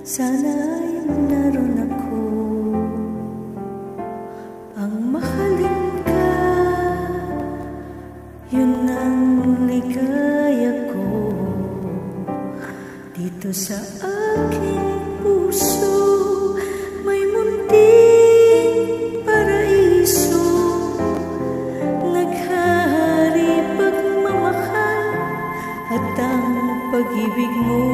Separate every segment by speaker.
Speaker 1: Sana'y naroon ako, ang mahalin ka, yun ang ligaya ko. Dito sa aking puso may munting paraiso, naghahari pagmamahal at ang pag-ibig mo.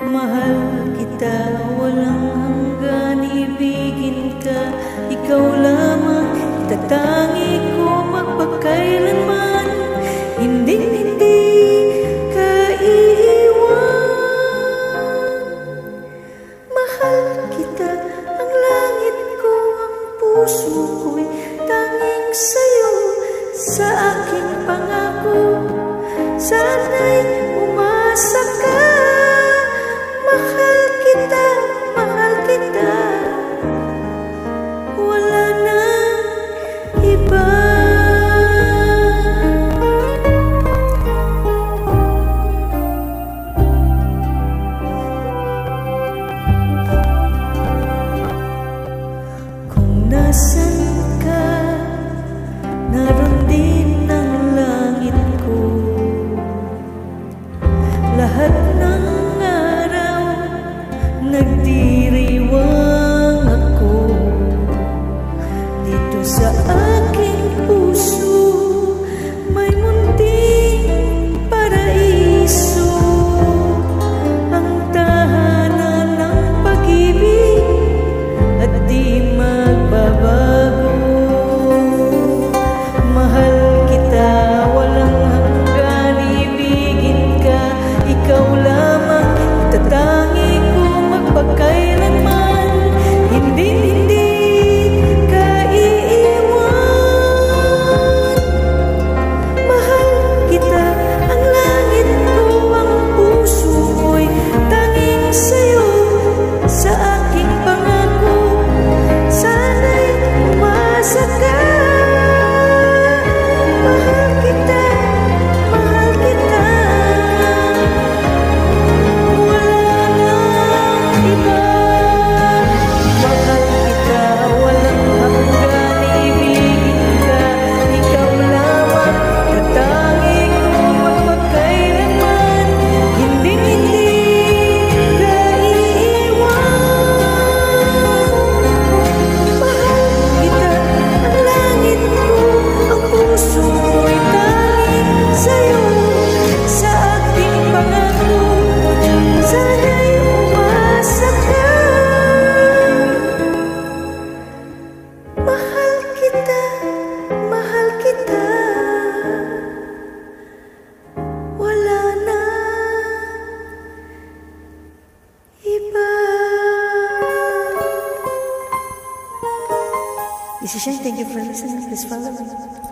Speaker 1: Mahal kita, walang hanggan, ibigin ka, ikaw lamang, itatangi ko magpakailanman, hindi ka iiwan. Mahal kita, ang langit ko, ang puso ko'y tanging sa'yo, sa aking pangako, sana'y umasa ka. Mahal kita, wala nang iba. Kung nasan ka, naroon din ang langit ko. Lahat ng nagdiriwang ako dito sa aking puso, may munting paraiso, ang tahanan ng pag-ibig at di magbabago. Mahal kita, walang hanggan, ibigin ka, ikaw lamang, itatangi pagkailanman, hindi ka iiwan. Mahal kita, ang langit ko, ang puso ko'y tanging sa'yo, sa aking pangako, sana'y umasa ka. Mahal kita, wala na iba. This is Shane. Thank you for listening. Please follow me.